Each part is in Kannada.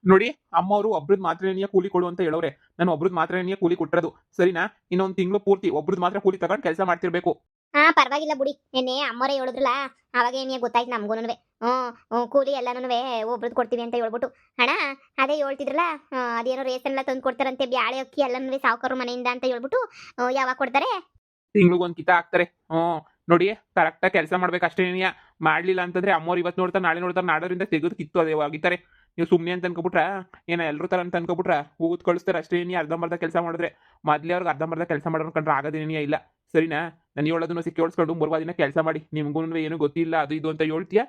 ನೋಡಿ, ಅಮ್ಮವರು ಒಬ್ರದ್ ಮಾತ್ರ ಕೂಲಿ ಕೊಡು ಅಂತ ಹೇಳೋರೆ. ನಾನು ಒಬ್ರದ್ ಮಾತ್ರ ಕೂಲಿ ಕೊಟ್ಟಿರೋದು, ಸರಿನಾ? ಇನ್ನೊಂದು ತಿಂಗಳು ಪೂರ್ತಿ ಒಬ್ರದ್ ಮಾತ್ರ ಕೂಲಿ ತಗೊಂಡು ಕೆಲಸ ಮಾಡ್ತಿರ್ಬೇಕು. ಹಾ ಪರವಾಗಿಲ್ಲ ಬಿಡಿ, ನೆನ್ನೆ ಅಮ್ಮರೇ ಹೇಳಿದ್ರಲ್ಲ, ಅವಾಗ ಏನೇ ಗೊತ್ತಾಯ್ತು ನಮ್ಗೂನುವೆ. ಕೂಲಿ ಎಲ್ಲಾನುವೆ ಒಬ್ರದ್ ಕೊಡ್ತೀವಿ ಅಂತ ಹೇಳ್ಬಿಟ್ಟು. ಹಣ ಅದೇ ಹೇಳ್ತಿದ್ರಲ್ಲ, ಅದೇನೋ ರೇಷನ್ ಎಲ್ಲ ತಂದು ಕೊಡ್ತಾರಂತೆ, ಬ್ಯಾಳೆ ಅಕ್ಕಿ ಎಲ್ಲಾನುವೆ ಸಾವುಕಾರ ಮನೆಯಿಂದ ಅಂತ ಹೇಳ್ಬಿಟ್ಟು. ಯಾವಾಗ ಕೊಡ್ತಾರೆ? ತಿಂಗ್ಳಿಗೊಂದ್ ಕಿತ ಹಾಕ್ತಾರೆ. ನೋಡಿ, ಕರೆಕ್ಟಾಗಿ ಕೆಲಸ ಮಾಡ್ಬೇಕು ಅಷ್ಟೇನಿಯ. ಮಾಡ್ಲಿಲ್ಲ ಅಂತಂದ್ರೆ ಅಮ್ಮವ್ರು ಇವತ್ತು ನೋಡ್ತಾರೆ, ನಾಳೆ ನೋಡ್ತಾರೆ, ನಾಡೋರಿಂದ ತೆಗೆದು ಕಿತ್ತು ಅದೇ ಒಗಿತಾರೆ. ನೀವು ಸುಮ್ಮನೆ ಅಂತ ಅನ್ಕೊಬಿಟ್ರ, ಏನ ಎಲ್ಲರೂ ತರ ಅಂತ ಅನ್ಕೊಬಿಟ್ರ ಊದ್ ಕಳಿಸ್ತಾರೆ ಅಷ್ಟೇನಿ. ಅರ್ಧಂಬರ್ಧ ಕೆಲಸ ಮಾಡಿದ್ರೆ ಮೊದ್ಲೇ ಅವ್ರಿಗೆ ಅರ್ಧಂಬರ್ಧ ಕೆಲಸ ಮಾಡೋರು ಕಂಡ್ರೆ ಆಗೋದೇನಿಯ ಇಲ್ಲ, ಸರಿನಾ? ನಾನು ಹೇಳೋದನ್ನ ಸಿಕ್ಕಿ ಕೇಳಿಸ್ಕೊಂಡು ಮೂರ್ವಾ ದಿನ ಕೆಲಸ ಮಾಡಿ, ನಿಮ್ಗೂ ಏನು ಗೊತ್ತಿಲ್ಲ ಅದು ಇದು ಅಂತ ಹೇಳ್ತೀಯ.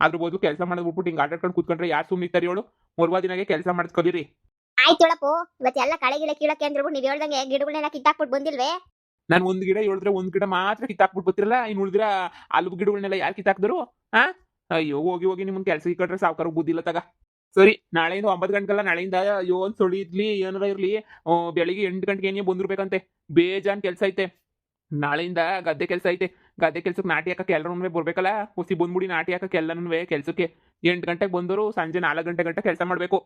ಅದ್ರ ಬದಲು ಕೆಲಸ ಮಾಡೋದು ಬಿಟ್ಬಿಟ್ಟು ಹಿಂಗೆ ಆಟಾಡ್ಕೊಂಡು ಕೂತ್ಕೊಂಡ್ರೆ ಯಾರು ಸುಮ್ಮನೆ ಇರ್ತಾರೆ ಹೇಳು? ಮೂರ್ವಾ ದಿನಗೆ ಕೆಲಸ ಮಾಡಿಸ್ಕೊಲಿರಿ. ಆಯ್ತು ಹೇಳಪ್ಪು, ಇವತ್ತೆಲ್ಲ ಕಳೆ ಗಿಡ ಕೀಳಕ್ಕೆ ಅಂತ ಹೇಳ್ಬಿಟ್ಟು ನೀವು ಹೇಳ್ದಂಗೆ ಗಿಡಗಳನ್ನೆಲ್ಲ ಕಿತ್ತಾಕ್ಬಿಟ್ಟು ಬಂದಿಲ್ವೇ? ನಾನು ಒಂದ್ ಗಿಡ ಹೇಳಿದ್ರೆ ಒಂದ್ ಗಿಡ ಮಾತ್ರ ಕಿತ್ತಾಕ್ಬಿಟ್ಟು ಬರ್ತಿರಲ್ಲ, ಇನ್ನು ಉಳಿದಿರ ಅಲ್ಬು ಗಿಡಗಳನ್ನೆಲ್ಲ ಯಾರು ಕಿತ್ತಾಕ್ದರು? ಆ ಅಯ್ಯೋ, ಹೋಗಿ ಹೋಗಿ ನಿಮ್ಮನ್ನ ಕೆಲಸ ಇಕ್ಕಟ್ರೆ ಸಾವುಕಾರ ಬುದ್ಧಿಲ್ಲ ತಗ. ಸರಿ, ನಾಳೆಯಿಂದ 9 ಗಂಟೆಲ್ಲ, ನಾಳೆಯಿಂದ ಅಯ್ಯೋ ಒಂದ್ ಸುಳಿ ಇರ್ಲಿ ಏನಾರ ಇರ್ಲಿ, ಬೆಳಿಗ್ಗೆ 8 ಗಂಟೆಗೆ ಏನೇ ಬಂದಿರ್ಬೇಕಂತೆ. ಬೇಜಾನ್ ಕೆಲಸ ಐತೆ. ನಾಳೆಯಿಂದ ಗದ್ದೆ ಕೆಲಸ ಐತೆ. ಗದ್ದೆ ಕೆಲ್ಸಕ್ಕೆ ನಾಟಿ ಹಾಕಕ್ಕೆ ಎಲ್ಲರೂ ಬರ್ಬೇಕಲ್ಲ. ಹುಸಿ ಬಂದ್ಬಿಡಿ ನಾಟಿ ಹಾಕಕ್ಕೆ ಎಲ್ಲನೂ ಕೆಲ್ಸಕ್ಕೆ. 8 ಗಂಟೆಗೆ ಬಂದರು ಸಂಜೆ 4 ಗಂಟೆ ಗಂಟೆ ಕೆಲಸ ಮಾಡ್ಬೇಕು.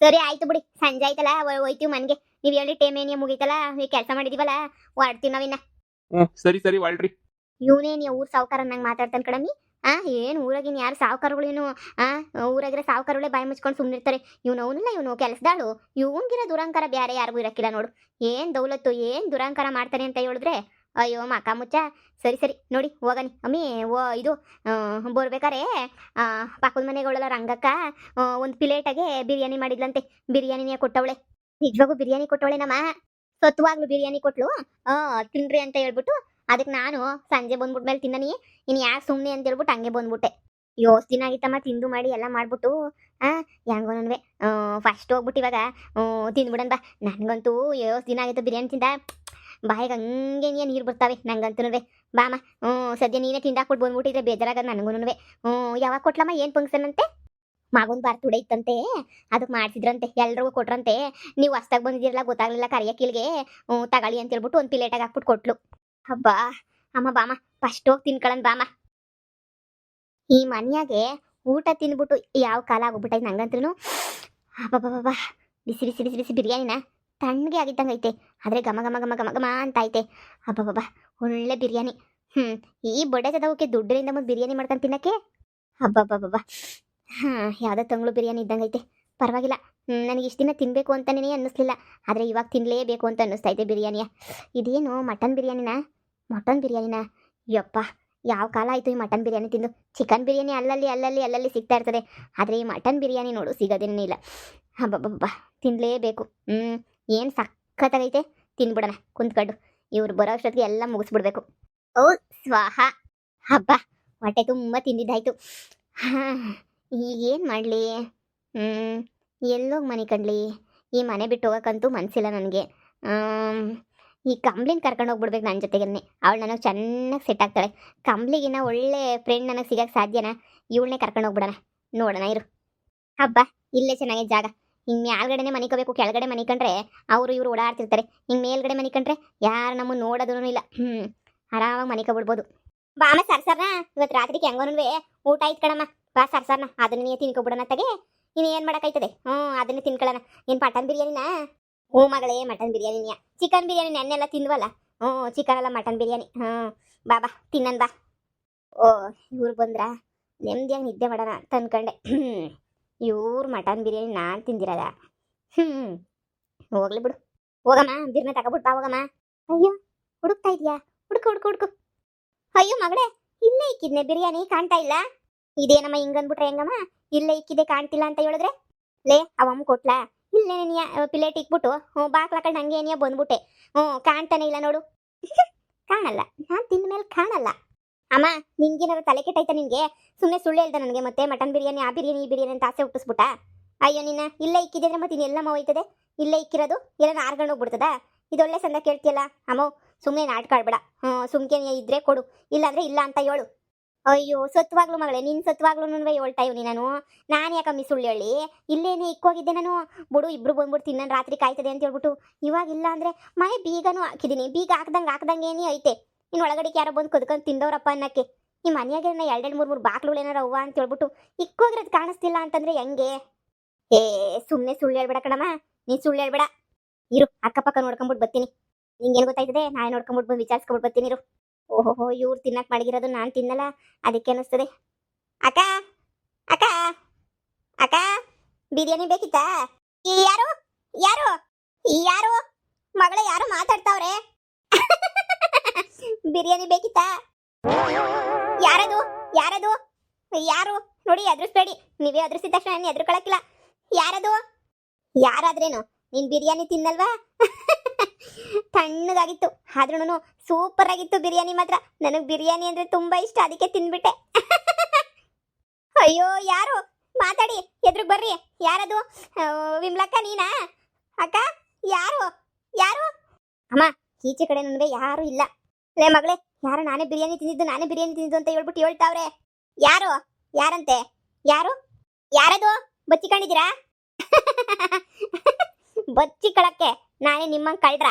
ಸರಿ ಆಯ್ತು ಬಿಡಿ, ಸಂಜೆ ಆಯ್ತಲ್ಲ ಹೋಯ್ತೀವಿ ಮನ್ಗೆ. ನೀವು ಹೇಳಿ ಟೈಮ್ ಏನೇ ಮುಗೀತಲ್ಲ, ಈ ಕೆಲಸ ಮಾಡಿದೀವಲ್ಲ, ಹೊಡ್ತೀವಿ ನಾವಿನ್ನ. ಸರಿ ಸರಿ ಒಳ್ರಿ. ಇವನೇನ್ ಊರ್ ಸಾವುಕಾರ ನಂಗೆ ಮಾತಾಡ್ತಾನೆ ಕಣಮ್ಮಿ. ಏನ್ ಊರಾಗಿನ ಯಾರು ಸಾವುಕಾರಗಳೇನು? ಊರಾಗಿರೋ ಸಾವುಕಾರಗಳೇ ಬಾಯಿ ಮುಚ್ಕೊಂಡು ಸುಮ್ಮನಿರ್ತಾರೆ. ಅವನಲ್ಲ, ಇವನು ಕೆಲಸದಾಳು. ಇವನ್ಗಿರೋ ದುರಂಕಾರ ಬ್ಯಾರೆ ಯಾರಿಗೂ ಇರಕ್ಕಿಲ್ಲ ನೋಡು. ಏನ್ ದೌಲತ್ತು, ಏನ್ ದುರಂಕಾರ ಮಾಡ್ತಾನೆ ಅಂತ ಹೇಳಿದ್ರೆ, ಅಯ್ಯೋ ಮಕ ಮುಚ್ಚ. ಸರಿ ಸರಿ ನೋಡಿ ಹೋಗನಿ ಅಮ್ಮಿ. ಇದು ಬರ್ಬೇಕಾರೆ ಪಕ್ಕದ ಮನೆಗಳೆಲ್ಲ ರಂಗಕ್ಕ ಒಂದು ಪ್ಲೇಟಾಗೆ ಬಿರಿಯಾನಿ ಮಾಡಿದ್ಲಂತೆ. ಬಿರಿಯಾನಿನೇ ಕೊಟ್ಟವಳೆ. ನಿಜವಾಗೂ ಬಿರಿಯಾನಿ ಕೊಟ್ಟವಳೆ ನಮ್ಮ. ಸತ್ವಾಗ್ಲು ಬಿರಿಯಾನಿ ಕೊಟ್ಲು. ತಿನ್ರಿ ಅಂತ ಹೇಳ್ಬಿಟ್ಟು, ಅದಕ್ಕೆ ನಾನು ಸಂಜೆ ಬಂದ್ಬಿಟ್ಮೇಲೆ ತಿನ್ನನಿ, ಇನ್ನು ಯಾಕೆ ಸುಮ್ಮನೆ ಅಂತ ಹೇಳ್ಬಿಟ್ಟು ಹಂಗೆ ಬಂದ್ಬಿಟ್ಟೆ. ಯೋಸ್ ದಿನ ಆಗಿತ್ತಮ್ಮ ತಿಂದು ಮಾಡಿ ಎಲ್ಲ ಮಾಡ್ಬಿಟ್ಟು. ಹೆಂಗೋನನ್ವೆ ಫಸ್ಟ್ ಹೋಗ್ಬಿಟ್ಟು ಇವಾಗ ತಿಂದ್ಬಿಡನ್ ಬಾ. ನನಗಂತೂ ಯೋಸ್ ದಿನ ಆಗಿತ್ತು ಬಿರಿಯಾನಿ ತಿಂದ, ಬಾಯಿಗೆ ಹಂಗೆ ನೀರು ಬರ್ತಾವೆ ನಂಗಂತೂ. ಬಾಮ, ಸದ್ಯ ನೀನೇ ತಿಂದಾಕ್ಬಿಟ್ಟು ಬಂದ್ಬಿಟ್ಟಿದ್ರೆ ಬೇಜಾರಾಗದ ನನಗೂನುವೆ. ಯಾವಾಗ ಕೊಟ್ಲಮ್ಮ? ಏನು ಫಂಕ್ಷನ್ ಅಂತೆ? ಮಗನ್ ಬರ್ತುಡೆ ಇತ್ತಂತೆ, ಅದಕ್ಕೆ ಮಾಡಿಸಿದ್ರಂತೆ, ಎಲ್ರಿಗೂ ಕೊಟ್ರಂತೆ. ನೀವು ಹೊಸ್ದಾಗಿ ಬಂದಿದ್ದೀರಲ್ಲ, ಗೊತ್ತಾಗ್ಲಿಲ್ಲ ಕರಿಯಕ್ಕಿಲ್ಗೆ. ತಗೊಳ್ಳಿ ಅಂತ ಹೇಳ್ಬಿಟ್ಟು ಒಂದು ಪ್ಲೇಟಾಗಿ ಹಾಕ್ಬಿಟ್ಟು ಕೊಟ್ಲು. ಹಬ್ಬಾ ಅಮ್ಮ, ಬಾಮ ಫಸ್ಟ್ ಹೋಗಿ ತಿನ್ಕೊಳ್ಳೋಣ ಬಾಮ. ಈ ಮನೆಯಾಗೆ ಊಟ ತಿಂದ್ಬಿಟ್ಟು ಯಾವ ಕಾಲ ಆಗೋಗ್ಬಿಟ್ಟೈತೆ ನಂಗಂತೂ. ಹಬ್ಬಬ್ಬಬ್ಬಾ, ಬಿಸಿ ಬಿಸಿ ಬಿಸಿ ಬಿಸಿ ಬಿರಿಯಾನಿನ ತಣ್ಣಗೆ ಆಗಿದ್ದಂಗೆ ಐತೆ, ಆದರೆ ಘಮ ಘಮ ಘಮ ಘಮ ಘಮ ಅಂತ ಐತೆ. ಹಬ್ಬಬ್ಬಬ್ಬಾ, ಒಳ್ಳೆ ಬಿರಿಯಾನಿ. ಈ ಬೊಡೆ ಚದವಕ್ಕೆ ದುಡ್ಡರಿಂದ ಮುಂದೆ ಬಿರಿಯಾನಿ ಮಾಡ್ಕೊಂಡು ತಿನ್ನಕ್ಕೆ. ಹಬ್ಬಬ್ಬಬ್ಬಾ, ಯಾವುದೋ ತಂಗಳು ಬಿರಿಯಾನಿ ಇದ್ದಂಗೆ ಐತೆ. ಪರವಾಗಿಲ್ಲ, ನನಗೆ ಇಷ್ಟು ದಿನ ತಿನ್ನಬೇಕು ಅಂತಲೇ ಅನ್ನಿಸ್ಲಿಲ್ಲ, ಆದರೆ ಇವಾಗ ತಿನ್ನಲೇಬೇಕು ಅಂತ ಅನ್ನಿಸ್ತೈತೆ ಬಿರಿಯಾನಿಯ. ಇದೇನು ಮಟನ್ ಬಿರಿಯಾನಿನ? ಮಟನ್ ಬಿರಿಯಾನಿನ? ಯಪ್ಪ, ಯಾವ ಕಾಲ ಆಯಿತು ಈ ಮಟನ್ ಬಿರಿಯಾನಿ ತಿಂದು. ಚಿಕನ್ ಬಿರಿಯಾನಿ ಅಲ್ಲಲ್ಲಿ ಅಲ್ಲಲ್ಲಿ ಅಲ್ಲಲ್ಲಿ ಸಿಗ್ತಾ ಇರ್ತದೆ, ಆದರೆ ಈ ಮಟನ್ ಬಿರಿಯಾನಿ ನೋಡು ಸಿಗೋದೇನೇ ಇಲ್ಲ. ಹಬ್ಬಬ್ಬಬ್ಬ, ತಿನ್ನಲೇಬೇಕು. ಏನು ಸಖತ್ತಾಗೈತೆ. ತಿನ್ಬಿಡೋಣ ಕುಂತ್ಕೊಂಡು, ಇವ್ರು ಬರೋ ಅಷ್ಟೊತ್ತಿಗೆ ಎಲ್ಲ ಮುಗಿಸ್ಬಿಡ್ಬೇಕು. ಓ ಸ್ವಾಹ. ಹಬ್ಬ, ಹೊಟ್ಟೆ ತುಂಬ ತಿಂದಿದ್ದಾಯ್ತು. ಈಗೇನು ಮಾಡಲಿ? ಎಲ್ಲೋಗಿ ಮನೆ ಕಂಡ್ಲಿ? ಈ ಮನೆ ಬಿಟ್ಟು ಹೋಗೋಕ್ಕಂತೂ ಮನಸ್ಸಿಲ್ಲ ನನಗೆ. ಈ ಕಂಬ್ಲಿನ ಕರ್ಕೊಂಡು ಹೋಗ್ಬಿಡ್ಬೇಕು ನನ್ನ ಜೊತೆಗೇ. ಅವಳು ನನಗೆ ಚೆನ್ನಾಗಿ ಸೆಟ್ ಆಗ್ತಾಳೆ. ಕಂಬ್ಲಿಗಿನ್ನ ಒಳ್ಳೆ ಫ್ರೆಂಡ್ ನನಗೆ ಸಿಗೋಕ್ಕೆ ಸಾಧ್ಯನಾ? ಇವಳನ್ನೇ ಕರ್ಕೊಂಡು ಹೋಗ್ಬಿಡೋಣ, ನೋಡೋಣ ಇರು. ಹಬ್ಬ, ಇಲ್ಲೇ ಚೆನ್ನಾಗಿದೆ ಜಾಗ. ಹಿಂಗೆ ಮೇಲ್ಗಡೆನೆ ಮನಿಕೋಬೇಕು, ಕೆಳಗಡೆ ಮನಿಕೊಂಡ್ರೆ ಅವರು ಇವರು ಓಡಾಡ್ತಿರ್ತಾರೆ. ಹಿಂಗೆ ಮೇಲ್ಗಡೆ ಮನಿಕೊಂಡ್ರೆ ಯಾರು ನಮ್ಮನ್ನು ನೋಡೋದೂ ಇಲ್ಲ. ಆರಾಮಾಗಿ ಮನಿಕೊಬಿಡ್ಬೋದು. ಬಾಮ ಸರ್ಸರ್ನ, ಇವತ್ತು ರಾತ್ರಿಗೆ ಹೆಂಗೋನ್ವೇ ಊಟ ಆಯ್ತು ಕಣಮ್ಮ. ಬಾ ಸರ್ಸರ್ನ, ಅದನ್ನೇ ತಿನ್ಕೊಬಿಡೋಣ ತಗೆ. ಇನ್ನು ಏನು ಮಾಡೋಕ್ಕಾಯ್ತದೆ? ಅದನ್ನೇ ತಿನ್ಕೊಳ್ಳೋಣ. ಏನು ಮಟನ್ ಬಿರಿಯಾನಿನಾ? ಹ್ಞೂ ಮಗಳೇ, ಮಟನ್ ಬಿರಿಯಾನಿನ. ಚಿಕನ್ ಬಿರಿಯಾನಿ ನೆನ್ನೆಲ್ಲ ತಿಂದ್ವಲ್ಲ. ಚಿಕನ್ ಅಲ್ಲ ಮಟನ್ ಬಿರಿಯಾನಿ. ಬಾ ತಿನ್ನನ್ ಬಾ. ಇವ್ರು ಬಂದ್ರ ನೆಮ್ಮದಿಯಾಗಿ ನಿದ್ದೆ ಮಾಡೋಣ ಅಂತ ಅನ್ಕೊಂಡೆ. ಇವ್ರು ಮಟನ್ ಬಿರಿಯಾನಿ ನಾನು ತಿಂದಿರದ. ಹೋಗ್ಲಿ ಬಿಡು. ಹೋಗಮ್ಮ, ಬಿರ್ನೆ ತಗೊಬಿಟ್ಟು ಬಾ ಹೋಗಮ್ಮ. ಅಯ್ಯೋ, ಹುಡುಕ್ತಾ ಇದೆಯಾ? ಹುಡುಕು. ಅಯ್ಯೋ ಮಗಳೇ, ಇಲ್ಲೇ ಇಕ್ಕಿದ್ನೆ ಬಿರಿಯಾನಿ, ಕಾಣ್ತಾ ಇಲ್ಲ. ಇದೇನಮ್ಮ ಹಿಂಗಂದ್ಬಿಟ್ರೆ ಹೆಂಗಮ್ಮ? ಇಲ್ಲೇ ಇಕ್ಕಿದೆ ಕಾಣ್ತಿಲ್ಲ ಅಂತ ಹೇಳಿದ್ರೆ? ಲೇ, ಅವಮ್ಮ ಕೊಟ್ಲಾ? ಇಲ್ಲೇ ನೀ ಪ್ಲೇಟ್ ಇಕ್ಬಿಟ್ಟು ಬಾಕ್ಲಾಕೊಂಡು ಹಂಗೆ ಏನಿಯ ಬಂದ್ಬಿಟ್ಟೆ. ಕಾಣ್ತಾನೆ ಇಲ್ಲ ನೋಡು. ಕಾಣಲ್ಲ, ನಾನು ತಿಂದ ಮೇಲೆ ಕಾಣಲ್ಲ. ಅಮ್ಮ, ನಿನ್ಗೇನಾದ್ರು ತಲೆ ಕೆಟ್ಟೈತ ನಿನ್ಗೆ? ಸುಮ್ಮನೆ ಸುಳ್ಳು ಹೇಳ್ದ ನನಗೆ ಮತ್ತೆ ಮಟನ್ ಬಿರಿಯಾನಿ ಆ ಬಿರಿಯಾನಿ ಈ ಬಿರಿಯಾನಿ ಅಂತ ಆಸೆ ಹುಟ್ಟಿಸ್ಬಿಟ್ಟ. ಅಯ್ಯೋ ನಿನ್ನ, ಇಲ್ಲೇ ಇಕ್ಕಿದ್ರೆ ಮತ್ತೆ ಇನ್ನೆಲ್ಲಮ್ಮ ಹೋಯ್ತದೆ? ಇಲ್ಲೇ ಇಕ್ಕಿರೋದು ಎಲ್ಲ ನಾರ್ಗಂಡು ಹೋಗ್ಬಿಡ್ತದ? ಇದೊಳ್ಳೆ ಸಂದ ಕೇಳ್ತಿಯಲ್ಲ ಅಮ್ಮ. ಸುಮ್ಮನೆ ನಾಟಕ ಆಡ್ಬೇಡ. ಸುಮ್ಕೆ ಇದ್ರೆ ಕೊಡು, ಇಲ್ಲಾಂದ್ರೆ ಇಲ್ಲ ಅಂತ ಹೇಳು. ಅಯ್ಯೋ ಸತ್ವಾಗ್ಲು ಮಗಳೇ, ನಿನ್ ಸತ್ವಾಗ್ಲು ಹೇಳ್ತಾ ಇವ್ನಿ ನಾನು. ಯಾಕಮ್ಮಿ ಸುಳ್ಳು ಹೇಳಿ? ಇಲ್ಲೇನೆ ಇಕ್ಕೋಗಿದ್ದೆ ನಾನು. ಬಿಡು, ಇಬ್ರು ಬಂದ್ಬಿಟ್ಟು ತಿನ್ನನ್ ರಾತ್ರಿ ಕಾಯ್ತದೆ ಅಂತ ಹೇಳ್ಬಿಟ್ಟು. ಇವಾಗ ಇಲ್ಲ ಅಂದ್ರೆ ಮನೆ ಬೀಗನೂ ಹಾಕಿದೀನಿ. ಬೀಗ ಹಾಕ್ದಂಗೆ ಐತೆ. ಇನ್ನು ಒಳಗಡೆ ಯಾರೋ ಬಂದು ಕದ್ಕೊಂಡು ತಿಂದವ್ರಪ್ಪ ಅನ್ನಕ್ಕೆ. ಈ ಮನೆಯಾಗೆ 2-3 ಬಾಕ್ಲುಗಳೇನಾರ ಅವ್ವ ಅಂತ ಹೇಳ್ಬಿಟ್ಟು ಇಕ್ಕೋಗಿರೋದು ಕಾಣಿಸ್ತಿಲ್ಲ ಅಂತಂದ್ರೆ ಹೆಂಗೆ? ಏ ಸುಮ್ಮನೆ ಸುಳ್ಳು ಹೇಳ್ಬೇಡ ಕಣಮ್ಮ. ನೀನ್ ಸುಳ್ಳು ಹೇಳ್ಬೇಡ. ಇರು ಅಕ್ಕಪಕ್ಕ ನೋಡ್ಕೊಂಬಿಟ್ಟು ಬರ್ತೀನಿ. ನಿಂಗೇನು ಗೊತ್ತಾಯ್ತದೆ, ನಾಳೆ ನೋಡ್ಕೊಂಬಿಟ್ಟು ಬಂದು ವಿಚಾರಿಸ್ಕೊಂಬಿಟ್ಟು ಬರ್ತೀನಿ ಇರು. ಓಹೋ ಇವ್ರು ತಿನ್ನಕ್ ಮಡಗಿರೋದು ನಾನು ತಿನ್ನಲ್ಲ, ಅದಕ್ಕೆ ಅನಿಸ್ತದೆ. ಅಕ್ಕ ಅಕ್ಕ ಅಕ್ಕ ಬಿರಿಯಾನಿ ಬೇಕಿತ್ತಾ? ಯಾರು ಯಾರು ಯಾರು ಮಗಳೇ, ಯಾರು ಮಾತಾಡ್ತಾವ್ರೆ? ಬಿರಿಯಾನಿ ಬೇಕಿತ್ತಾ? ಯಾರದು ಯಾರದು ಯಾರು? ನೋಡಿ ಎದುರಿಸ್ಬೇಡಿ, ನೀವೇ ಎದುರಿಸಿದ ತಕ್ಷಣ ನಾನು ಎದುರುಕೊಳಕ್ಕಿಲ್ಲ. ಯಾರದು? ಯಾರಾದ್ರೇನು, ನೀನ್ ಬಿರಿಯಾನಿ ತಿನ್ನಲ್ವಾ? ತಣ್ಣಗಾಗಿತ್ತು, ಆದ್ರೂ ಸೂಪರ್ ಆಗಿತ್ತು ಬಿರಿಯಾನಿ ಮಾತ್ರ. ನನಗೆ ಬಿರಿಯಾನಿ ಅಂದ್ರೆ ತುಂಬಾ ಇಷ್ಟ, ಅದಕ್ಕೆ ತಿನ್ಬಿಟ್ಟೆ. ಅಯ್ಯೋ ಯಾರು? ಮಾತಾಡಿ, ಎದುರಿಗೆ ಬರ್ರಿ. ಯಾರದು? ವಿಮ್ಲಕ್ಕ ನೀನಾ? ಅಕ್ಕ ಯಾರು ಯಾರು? ಅಮ್ಮ ಈಚೆ ಕಡೆ ನನಗೆ ಯಾರು ಇಲ್ಲ. ಲೇ ಮಗಳೇ, ಯಾರು ನಾನೇ ಬಿರಿಯಾನಿ ತಿಂದಿದ್ದು ಅಂತ ಹೇಳ್ಬಿಟ್ಟು ಹೇಳ್ತಾವ್ರೆ. ಯಾರು? ಯಾರಂತೆ? ಯಾರು? ಯಾರದು? ಬಚ್ಚಿಕೊಂಡಿದ್ದೀರಾ? ಬಚ್ಚಿಕಳಕ್ಕೆ ನಾನೇ ನಿಮ್ಮಂಗ್ ಕಳ್ರ?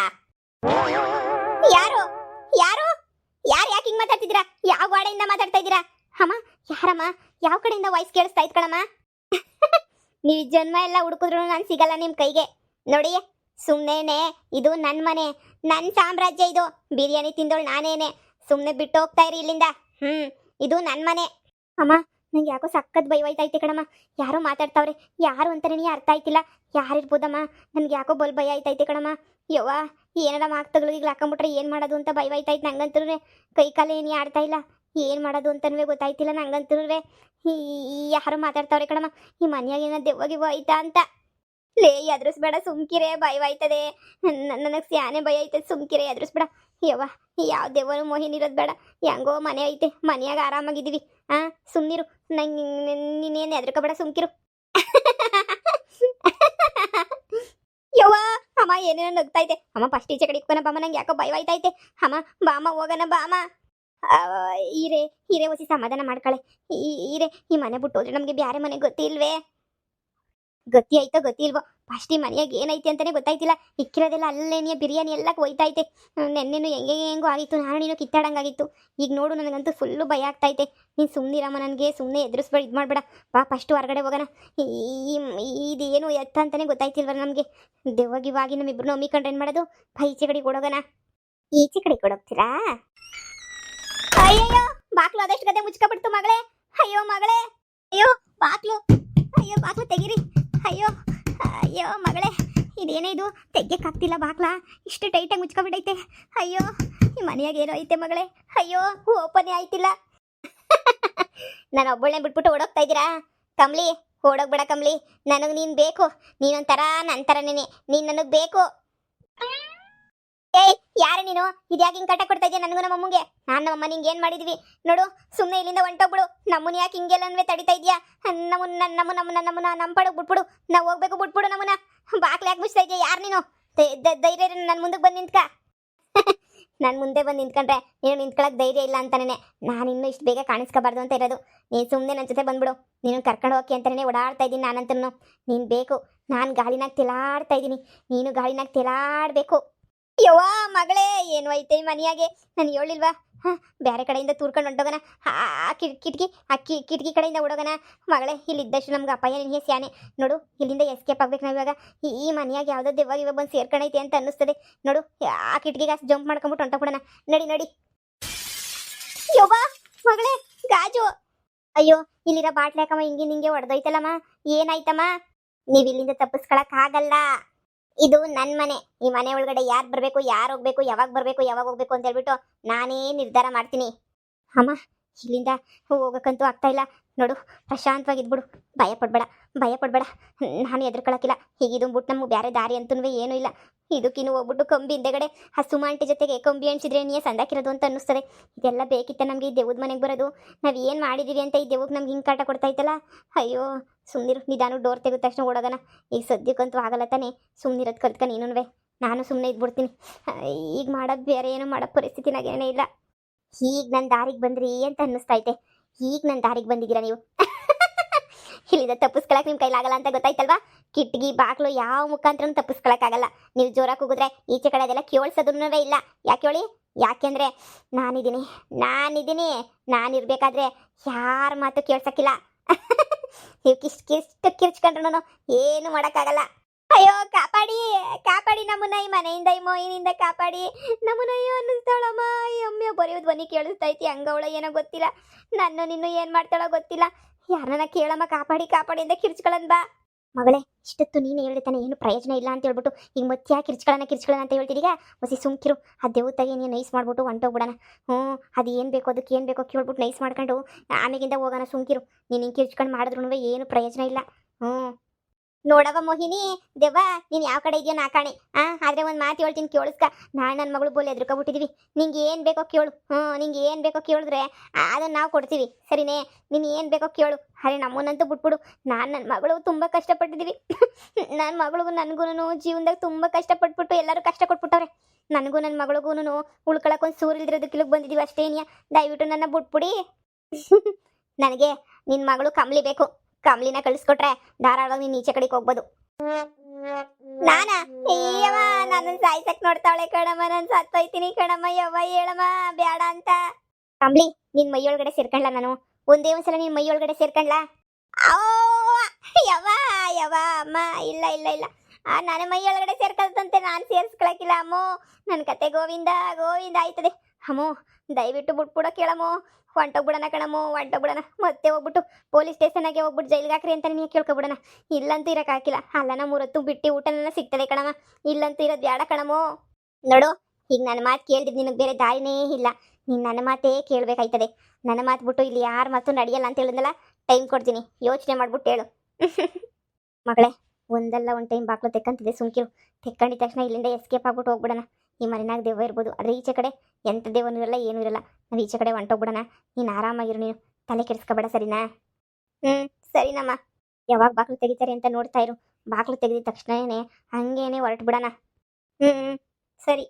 ಯಾರು ಯಾರು ಯಾರು? ಯಾಕೆ ಹಿಂಗ್ ಮಾತಾಡ್ತಿದ್ದೀರಾ? ಯಾವ ಗಾಡೆಯಿಂದ ಮಾತಾಡ್ತಾ ಇದ್ದೀರಾ? ಅಮ್ಮ ಯಾರಮ್ಮ? ಯಾವ ಕಡೆಯಿಂದ ವಾಯ್ಸ್ ಕೇಳಿಸ್ತಾ ಇತ್ತು ಕಣಮ್ಮ? ನೀವು ಜನ್ಮ ಎಲ್ಲ ಹುಡುಕಿದ್ರು ನಾನು ಸಿಗಲ್ಲ ನಿಮ್ ಕೈಗೆ. ನೋಡಿ ಸುಮ್ಮನೆ, ಇದು ನನ್ನ ಮನೆ, ನನ್ನ ಸಾಮ್ರಾಜ್ಯ. ಇದು ಬಿರಿಯಾನಿ ತಿಂದೋಳು ನಾನೇನೆ. ಸುಮ್ಮನೆ ಬಿಟ್ಟು ಹೋಗ್ತಾ ಇರಿ ಇಲ್ಲಿಂದ. ಇದು ನನ್ನ ಮನೆ. ಅಮ್ಮ ನಂಗೆ ಯಾಕೋ ಸಖತ್ ಭಯವಾಯ್ತೈತೆ ಕಣಮ್ಮ. ಯಾರೋ ಮಾತಾಡ್ತಾವ್ರೆ, ಯಾರು ಅಂತಾನೆ ಅರ್ಥ ಆಯ್ತಿಲ್ಲ. ಯಾರಿರ್ಬೋದಮ್ಮ? ನನ್ಗೆ ಯಾಕೋ ಬಲ್ ಭಯ ಆಯ್ತೈತೆ ಕಣಮ್ಮ. ಯವ್ವ ಏನಾರ ಮಾತುಗಳಿಗೆ ಹಾಕೊಂಬಿಟ್ರೆ ಏನು ಮಾಡೋದು ಅಂತ ಭಯವಾಯ್ತೈತೆ ನಂಗಂತೂ. ಕೈ ಕಾಲು ಏನು ಆಡ್ತಾ ಇಲ್ಲ, ಏನು ಮಾಡೋದು ಅಂತನೂ ಗೊತ್ತಾಯ್ತಿಲ್ಲ ನಂಗಂತೂ. ಯಾರು ಮಾತಾಡ್ತಾವ್ರೆ ಕಣಮ್ಮ. ಈ ಮನೆಯಾಗ ಏನೋ ದೆವ್ವಾಗಿ ಆಯ್ತಾ ಅಂತ. ಲೇ ಎದುರಿಸ್ಬೇಡ, ಸುಮ್ಕಿರೆ, ಭಯವಾಯ್ತದೆ. ನನಗೆ ಸ್ಯಾನೆ ಭಯ ಐತೆ, ಸುಮ್ಕಿರೆ, ಎದುರಿಸ್ಬೇಡ. ಯವ್ವ ಯಾವ ದೆವ್ವನು ಮೋಹಿನಿ ಇರೋದು ಬೇಡ. ಹೆಂಗೋ ಮನೆ ಐತೆ, ಮನೆಯಾಗ ಆರಾಮಾಗಿದ್ದೀವಿ. ಸುಮ್ನಿರು, ನಂಗೆ ನೀನೇನು ಎದ್ರಕೋಬೇಡ, ಸುಮ್ಕಿರು. ಯವ್ವ ಅಮ್ಮ ಏನೇನೋ ನಗ್ತೈತೆ. ಅಮ್ಮ ಫಸ್ಟ್ ಈಚೆ ಕಡೆ ಇಟ್ಕೊನ ಬಾಮ, ನಂಗೆ ಯಾಕೋ ಭಯವಾಯ್ತೈತೆ. ಅಮ್ಮ ಬಾಮ ಹೋಗೋಣ ಬಾಮ. ಹೀರೆ ಹೊಸಿ ಸಮಾಧಾನ ಮಾಡ್ಕಳೆ. ಈ ಮನೆ ಬಿಟ್ಟು ಹೋದ್ರೆ ನಮ್ಗೆ ಬ್ಯಾರೆ ಮನೆ ಗೊತ್ತಿಲ್ವೇ? ಗತಿ ಆಯ್ತೋ ಗತಿ ಇಲ್ವೋ, ಫಸ್ಟ್ ಈ ಮನೆಯಾಗ ಏನೈತೆ ಅಂತಾನೆ ಗೊತ್ತಾಯ್ತಿಲ್ಲ. ಇಕ್ಕಿರೋದೆಲ್ಲ ಅಲ್ಲೇನಿಯ ಬಿರಿಯಾನಿ ಎಲ್ಲ ಹೋಯ್ತೈತೆ. ನೆನ್ನೆನು ಹೆಂಗೋ ಆಗಿತ್ತು, ನಾನು ನೀನು ಕಿತ್ತಾಡಂಗಾಗಿತ್ತು. ಈಗ ನೋಡು ನನಗಂತೂ ಫುಲ್ಲು ಭಯ ಆಗ್ತೈತೆ. ನೀನು ಸುಮ್ಮನಿರಮ್ಮ, ನನಗೆ ಸುಮ್ಮನೆ ಎದುರಿಸ್ಬೇಡ, ಇದು ಮಾಡಬೇಡ. ಬಾ ಫಸ್ಟು ಹೊರಗಡೆ ಹೋಗೋಣ. ಇದೇನು ಎತ್ತ ಅಂತಾನೆ ಗೊತ್ತಾಯ್ತಿಲ್ವ ನಮಗೆ. ದೆವ್ವಗಿವಾಗಿ ನಮ್ಮಿಬ್ರು ನಂಬಿಕೊಂಡ್ರೆ ಏನು ಮಾಡೋದು? ಈಚೆ ಕಡೆ ಕೊಡೋಗೋಣ. ಈಚೆ ಕಡೆ ಕೊಡೋಗ್ತೀರಾ? ಅಯ್ಯಯ್ಯೋ ಬಾಕ್ಲು ಅದಷ್ಟು ಗದೆ ಮುಚ್ಕೊಬಿಡ್ತು ಮಗಳೇ. ಅಯ್ಯೋ ಮಗಳೇ, ಅಯ್ಯೋ ಬಾಕ್ಲು, ಅಯ್ಯೋ ಬಾಕ್ಲು ತೆಗೀರಿ. ಅಯ್ಯೋ ಅಯ್ಯೋ ಮಗಳೇ, ಇದೇನೇ ಇದು? ತೆಗ್ಯಕ್ಕಾಗ್ತಿಲ್ಲ ಬಾಕ್ಲ, ಇಷ್ಟು ಟೈಟಾಗಿ ಮುಚ್ಕೊಬಿಟ್ಟೈತೆ. ಅಯ್ಯೋ ಈ ಮನೆಯಾಗ ಏನೋ ಐತೆ ಮಗಳೇ. ಅಯ್ಯೋ ಓಪನೇ ಆಯ್ತಿಲ್ಲ. ನಾನು ಒಬ್ಬಳನ್ನೇ ಬಿಟ್ಬಿಟ್ಟು ಓಡೋಗ್ತಾ ಇದ್ದೀರಾ? ಕಮ್ಲಿ ಓಡೋಗ್ಬೇಡ ಕಮ್ಲಿ, ನನಗೆ ನೀನು ಬೇಕು. ನೀನೊಂಥರ ನನ್ನ ಥರನೇ, ನೀನು ನನಗೆ ಬೇಕು. ಏಯ್ ಯಾರು ನೀನು? ಇದ್ಯಾಕೆ ಹಿಂಗೆ ಕಟ್ಟ ಕೊಡ್ತಾ ಇದೆಯಾ ನನಗೂ ನಮ್ಮಮ್ಮಗೆ? ನಾನು ನಮ್ಮಮ್ಮ ನಿಂಗೆ ಏನು ಮಾಡಿದ್ವಿ ನೋಡು? ಸುಮ್ಮನೆ ಇಲ್ಲಿಂದ ಹೊಂಟೋಗ್ಬಿಡು. ನಮ್ಮನ್ನ ಯಾಕೆ ಹಿಂಗೆಲ್ಲನ್ವೇ ತಡಿತಾ ಇದೆಯಾ? ನಮ್ಮ ಪಡೋಗಿ ಬಿಟ್ಬಿಡು. ನಾವು ಹೋಗ್ಬೇಕು, ಬಿಟ್ಬಿಡು ನಮ್ಮನ್ನ. ಬಾಕ್ಲು ಯಾಕೆ ಮುಚ್ತಾ ಇದೆಯಾ? ಯಾರು ನೀನು? ಧೈರ್ಯ ನನ್ನ ಮುಂದಕ್ಕೆ ಬಂದು ನಿಂತ್ಕ. ನಾನು ಮುಂದೆ ಬಂದು ನಿಂತ್ಕೊಂಡ್ರೆ ನೀನು ನಿಂತ್ಕೊಳ್ಳೋಕೆ ಧೈರ್ಯ ಇಲ್ಲ ಅಂತಾನೆ ನಾನು ಇನ್ನೂ ಇಷ್ಟು ಬೇಗ ಕಾಣಿಸ್ಕೋಬಾರ್ದು ಅಂತ ಇರೋದು. ನೀನು ಸುಮ್ಮನೆ ನನ್ನ ಜೊತೆ ಬಂದ್ಬಿಡು. ನೀನು ಕರ್ಕೊಂಡು ಹೋಗಿ ಅಂತಾನೆ ಓಡಾಡ್ತಾ ಇದ್ದೀನಿ ನಾನಂತೂ. ನೀನು ಬೇಕು, ನಾನು ಗಾಳಿನಾಗ ತೆಲಾಡ್ತಾ ಇದ್ದೀನಿ, ನೀನು ಗಾಳಿನಾಗ ತೆಲಾಡಬೇಕು. ಯವ್ವ ಮಗಳೇ, ಏನು ಐತೆ ಈ ಮನೆಯಾಗೆ? ನಾನು ಹೇಳಿಲ್ವಾ ಬೇರೆ ಕಡೆಯಿಂದ ತೂರ್ಕೊಂಡು ಹೊಂಟೋಗೋಣ, ಕಿಟಕಿ ಕಡೆಯಿಂದ ಓಡೋಗೋಣ. ಮಗಳೇ ಇಲ್ಲಿದ್ದಷ್ಟು ನಮ್ಗೆ ಅಪಾಯ ನಿನಗೆ ಸ್ಯಾನೆ. ನೋಡು ಇಲ್ಲಿಂದ ಎಸ್ಕೇಪ್ ಆಗ್ಬೇಕು ನಾವು ಇವಾಗ. ಈ ಮನೆಯಾಗ ಯಾವುದೋ ದೆವ್ವ ಇವಾಗ ಬಂದು ಸೇರ್ಕೊಂಡೈತೆ ಅಂತ ಅನ್ನಿಸ್ತದೆ. ನೋಡು ಆ ಕಿಟಕಿಗೆ ಜಂಪ್ ಮಾಡ್ಕೊಂಬಿಟ್ಟು ಹೊಂಟೋಗ್ಬಿಡೋಣ. ನಡಿ. ಯವ್ವ ಮಗಳೇ ಗಾಜು. ಅಯ್ಯೋ ಇಲ್ಲಿರೋ ಬಾಟ್ಲಿ ಹಾಕಮ್ಮ, ಹಿಂಗೆ ಹೊಡೆದೋಯ್ತಲ್ಲಮ್ಮ. ಏನಾಯ್ತಮ್ಮ? ನೀವು ಇಲ್ಲಿಂದ ತಪ್ಪಿಸ್ಕೊಳಕ್ಕಾಗಲ್ಲ. ಇದು ನನ್ನ ಮನೆ. ಈ ಮನೆ ಒಳಗಡೆ ಯಾರು ಬರಬೇಕು, ಯಾರು ಹೋಗ್ಬೇಕು, ಯಾವಾಗ ಬರಬೇಕು, ಯಾವಾಗ ಹೋಗ್ಬೇಕು ಅಂತ ಹೇಳ್ಬಿಟ್ಟು ನಾನೇ ನಿರ್ಧಾರ ಮಾಡ್ತೀನಿ. ಅಮ್ಮ ಇಲ್ಲಿಂದ ಹೋಗೋಕ್ಕಂತೂ ಆಗ್ತಾ ಇಲ್ಲ. ನೋಡು ಪ್ರಶಾಂತವಾಗಿದ್ಬಿಡು, ಭಯ ಪಡಬೇಡ. ನಾನು ಎದುರ್ಕೊಳಕ್ಕಿಲ್ಲ. ಹೀಗಿದು ಬಿಟ್ಟು ನಮ್ಗೆ ಬೇರೆ ದಾರಿ ಅಂತೂ ಏನೂ ಇಲ್ಲ. ಇದಕ್ಕಿನ್ನು ಹೋಗ್ಬಿಟ್ಟು ಕಂಬಿ ಹಿಂದೆಗಡೆ ಆ ಸುಮಾಂಟಿ ಜೊತೆಗೆ ಕಂಬಿ ಎಣ್ಸಿದ್ರೆ ನೀಯೇ ಸಂದಾಕಿರೋದು ಅಂತ ಅನ್ನಿಸ್ತದೆ. ಇದೆಲ್ಲ ಬೇಕಿತ್ತ ನಮಗೆ ಈ ದೆವ್ವದ ಮನೆಗೆ ಬರೋದು? ನಾವು ಏನು ಮಾಡಿದ್ದೀವಿ ಅಂತ ಈ ದೆವ್ವಕ್ಕೆ ನಮ್ಗೆ ಹಿಂಗೆ ಕಾಟ ಕೊಡ್ತಾ ಇತ್ತಲ್ಲ. ಅಯ್ಯೋ ಸುಮ್ಮನಿರು, ನಿಧಾನ ಡೋರ್ ತೆಗೆದ ತಕ್ಷಣ ಓಡೋಗೋಣ. ಈಗ ಸದ್ಯಕ್ಕಂತೂ ಆಗಲ್ಲ ತಾನೆ, ಸುಮ್ಮನಿರೋದು ಕಲ್ತ್ಕ ನೀನುವೆ. ನಾನು ಸುಮ್ಮನೆ ಇದ್ಬಿಡ್ತೀನಿ. ಈಗ ಮಾಡೋದು ಬೇರೆ ಏನೋ ಮಾಡೋ ಪರಿಸ್ಥಿತಿನಾಗೇನೇ ಇಲ್ಲ. ಈಗ ನನ್ನ ದಾರಿಗೆ ಬಂದ್ರಿ ಅಂತ ಅನ್ನಿಸ್ತೈತೆ. ಈಗ ನನ್ನ ದಾರಿಗೆ ಬಂದಿದ್ದೀರಾ ನೀವು. ಇಲ್ಲಿಂದ ತಪ್ಪಿಸ್ಕೊಳಕ್ಕೆ ನಿಮ್ಮ ಕೈಲಾಗಲ್ಲ ಅಂತ ಗೊತ್ತಾಯ್ತಲ್ವಾ? ಕಿಟಕಿ ಬಾಕ್ಲು ಯಾವ ಮುಖಾಂತರ ತಪ್ಪಿಸ್ಕೊಳಕ್ಕಾಗಲ್ಲ. ನೀವು ಜೋರಾಗಿ ಕೂಗಿದ್ರೆ ಈಚೆ ಕಡೆ ಅದೆಲ್ಲ ಕೇಳಿಸೋದನ್ನೂ ಇಲ್ಲ. ಯಾಕೆ ಹೇಳಿ? ಯಾಕೆಂದರೆ ನಾನಿದ್ದೀನಿ. ನಾನಿರ್ಬೇಕಾದ್ರೆ ಯಾರ ಮಾತು ಕೇಳ್ಸಕ್ಕಿಲ್ಲ. ಕಿಷ್ಟು ಕಿರ್ಚ್ಕೊಂಡ್ರು ಏನು ಮಾಡೋಕ್ಕಾಗಲ್ಲ. ಅಯ್ಯೋ ಕಾಪಾಡಿ ಕಾಪಾಡಿ ನಮ್ಮನ್ನ ಈ ಮನೆಯಿಂದ ಈ ಮೋಯಿನಿಂದ ಕಾಪಾಡಿ ನಮ್ಮನ್ನ ಅನ್ನಿಸ್ತಾಳಮ್ಮ. ಅಮ್ಮ ಬರೆಯೋ ಧ್ವನಿ ಕೇಳಿಸ್ತೈತಿ ಹಂಗವಳ ಏನೋ ಗೊತ್ತಿಲ್ಲ. ನನ್ನ ನಿನ್ನು ಏನ್ ಮಾಡ್ತಾಳೋ ಗೊತ್ತಿಲ್ಲ. ಯಾರನ್ನ ಕೇಳಮ್ಮ ಕಾಪಾಡಿ ಕಾಪಾಡಿ ಅಂತ ಕಿರ್ಚ್ಕೊಳ್ಳನ್ ಬಾ. ಮಗಳೇ ಇಷ್ಟೊತ್ತು ನೀನು ಹೇಳ್ತಾನೆ ಏನು ಪ್ರಯೋಜನ ಇಲ್ಲ ಅಂತ ಹೇಳ್ಬಿಟ್ಟು ಈಗ ಮತ್ತೆ ಯಾಕೆ ಕಿರ್ಚ್ಕೊಳ್ಳೋಣ ಅಂತ ಹೇಳ್ತೀರೀಗ. ಹೊಸಿ ಸುಮ್ಕಿರು. ಆ ದೇವತಾಗಿ ನೀನು ನೈಸ್ ಮಾಡ್ಬಿಟ್ಟು ಹೊಂಟೋಗ್ಬಿಡೋಣ. ಅದು ಏನು ಬೇಕೋ ಅದಕ್ಕೆ ಏನು ಬೇಕೋ ಕೇಳ್ಬಿಟ್ಟು ನೈಸ್ ಮಾಡ್ಕೊಂಡು ಆಮೇಗಿಂದ ಹೋಗೋಣ. ಸುಮ್ಕಿರು. ನೀನು ಹಿಂಗೆ ಕಿರ್ಚ್ಕೊಂಡು ಮಾಡಿದ್ರು ಏನು ಪ್ರಯೋಜನ ಇಲ್ಲ. ನೋಡವ ಮೋಹಿನಿ ದೆವ್ವ ನೀನು ಯಾವ ಕಡೆ ಇದೆಯೋ ನಾ ಕಾಣೆ. ಆದ್ರೆ ಒಂದು ಮಾತು ಹೇಳ್ತೀನಿ ಕೇಳಿಸ್ಕ. ನಾನು ನನ್ನ ಮಗಳು ಬೋಲಿ ಎದ್ರುಕೊಬಿಟ್ಟಿದ್ದೀವಿ. ನಿಂಗೆ ಏನು ಬೇಕೋ ಕೇಳು. ನಿಂಗೆ ಏನು ಬೇಕೋ ಕೇಳಿದ್ರೆ ಅದನ್ನು ನಾವು ಕೊಡ್ತೀವಿ ಸರಿನೇ. ನೀನು ಏನು ಬೇಕೋ ಕೇಳು. ಅರೆ ನಮ್ಮನ್ನಂತೂ ಬಿಟ್ಬಿಡು. ನನ್ನ ಮಗಳು ತುಂಬ ಕಷ್ಟಪಟ್ಟಿದ್ದೀವಿ. ನನ್ನ ಮಗಳಿಗೂ ನನಗೂ ಜೀವನದಾಗ ತುಂಬ ಕಷ್ಟಪಟ್ಬಿಟ್ಟು ಎಲ್ಲರೂ ಕಷ್ಟ ಕೊಟ್ಬಿಟ್ಟವ್ರೆ. ನನಗೂ ನನ್ನ ಮಗಳಿಗೂ ಉಳ್ಕೊಳಕ್ಕೊಂದು ಸೂರು ಇಲ್ದಿರೋದಕ್ಕಿಲ್ಲಿಗೆ ಬಂದಿದ್ದೀವಿ ಅಷ್ಟೇನಿಯ. ದಯವಿಟ್ಟು ನನ್ನ ಬಿಟ್ಬಿಡಿ. ನನಗೆ ನಿನ್ನ ಮಗಳು ಕಮ್ಲಿ ಬೇಕು. ಕಮ್ಲಿನ ಕಳಿಸ್ಕೊಟ್ರೆ ಧಾರಾಳವಾಗಿ ನೀನು ಈಚೆ ಕಡೆಗೆ ಹೋಗ್ಬೋದು. ನಾನ ಅಯ್ಯವ ನನ್ನ ಸಾಯ್ಸಕ್ ನೋಡ್ತಾವಳೆ ಕಣಮ್ಮ. ನಾನು ಸತ್ತೋಯ್ತೀನಿ ಕಣಮ್ಮ. ಯವ್ವ ಹೇಳಮ್ಮ ಬೇಡ ಅಂತ. ಕಮ್ಲಿ ನಿನ್ ಮೈಯೊಳಗಡೆ ಸೇರ್ಕೊಂಡ್ಲ ನಾನು. ಒಂದೇ ಒಂದ್ಸಲ ನಿನ್ ಮೈಯೊಳಗಡೆ ಸೇರ್ಕೊಂಡ್ಲ. ಯವ್ವ ಯವ್ವ ಅಮ್ಮ ಇಲ್ಲ ಇಲ್ಲ ಇಲ್ಲ. ನನ್ನ ಮೈಯೊಳಗಡೆ ಸೇರ್ಕಲ್ತಂತೆ ನಾನು ಸೇರ್ಸ್ಕೊಳಕಿಲ್ಲ ಅಮ್ಮೋ. ನನ್ನ ಕತೆ ಗೋವಿಂದ ಗೋವಿಂದ ಆಯ್ತದೆ. ಅಮ್ಮೋ ದಯವಿಟ್ಟು ಬಿಟ್ಬಿಡೋ ಕೇಳಮ್ಮೋ. ಹೊಂಟೋಗ್ಬಿಡೋಣ ಕಣಮ್ಮೋ ಹೊಂಟೋಗ್ಬಿಡೋಣ. ಮತ್ತೆ ಹೋಗ್ಬಿಟ್ಟು ಪೊಲೀಸ್ ಸ್ಟೇಷನ್ಗೆ ಹೋಗ್ಬಿಟ್ಟು ಜೈಲಿಗೆ ಹಾಕ್ರಿ ಅಂತ ನೀನು ಕೇಳ್ಕೊಬಿಡೋಣ. ಇಲ್ಲಂತೂ ಇರೋಕ್ಕಾಗಿಲ್ಲ. ಅಲ್ಲನ ಮೂರತ್ತು ಬಿಟ್ಟು ಊಟನೆಲ್ಲ ಸಿಗ್ತದೆ ಕಣಮ್ಮ. ಇಲ್ಲಂತೂ ಇರೋದು ಬೇಡ ಕಣಮ್ಮೋ. ನೋಡು ಈಗ ನನ್ನ ಮಾತು ಕೇಳಿದ್ ನಿನಗೆ ಬೇರೆ ದಾರಿನೇ ಇಲ್ಲ. ನೀನು ನನ್ನ ಮಾತೇ ಕೇಳಬೇಕಾಯ್ತದೆ. ನನ್ನ ಮಾತು ಬಿಟ್ಟು ಇಲ್ಲಿ ಯಾರ ಮಾತು ನಡೆಯಲ್ಲ ಅಂತ ಹೇಳಿದ್ನಲ್ಲ. ಟೈಮ್ ಕೊಡ್ತೀನಿ ಯೋಚನೆ ಮಾಡ್ಬಿಟ್ಟು ಹೇಳು. ಮಗಳೇ ಒಂದಲ್ಲ ಒಂದು ಟೈಮ್ ಬಾಕ್ಲು ತೆಕ್ಕಂತಿದೆ ಸುಮ್ಕಿರು. ತೆಕ್ಕೊಂಡಿದ ತಕ್ಷಣ ಇಲ್ಲಿಂದ ಎಸ್ಕೇಪ್ ಆಗ್ಬಿಟ್ಟು ಹೋಗ್ಬಿಡೋಣ. ಈ ಮನೆನಾಗ ದೆವ್ವ ಇರ್ಬೋದು ಆದರೆ ಈಚೆ ಕಡೆ ಎಂಥ ದೆವ್ವನೂ ಇರಲ್ಲ ಏನೂ ಇರಲ್ಲ. ನಾವು ಈಚೆ ಕಡೆ ಹೊಂಟೋಗ್ಬಿಡೋಣ. ನೀನು ಆರಾಮಾಗಿರು. ನೀನು ತಲೆ ಕೆಡಿಸ್ಕೊಬೇಡ ಸರಿನಾ. ಸರಿನಮ್ಮ. ಯಾವಾಗ ಬಾಕ್ಲು ತೆಗಿತಾರೆ ಅಂತ ನೋಡ್ತಾ ಇರು. ಬಾಕ್ಲು ತೆಗೆದಿದ ತಕ್ಷಣನೇ ಹಂಗೇನೆ ಹೊರಟು ಬಿಡೋಣ. ಸರಿ.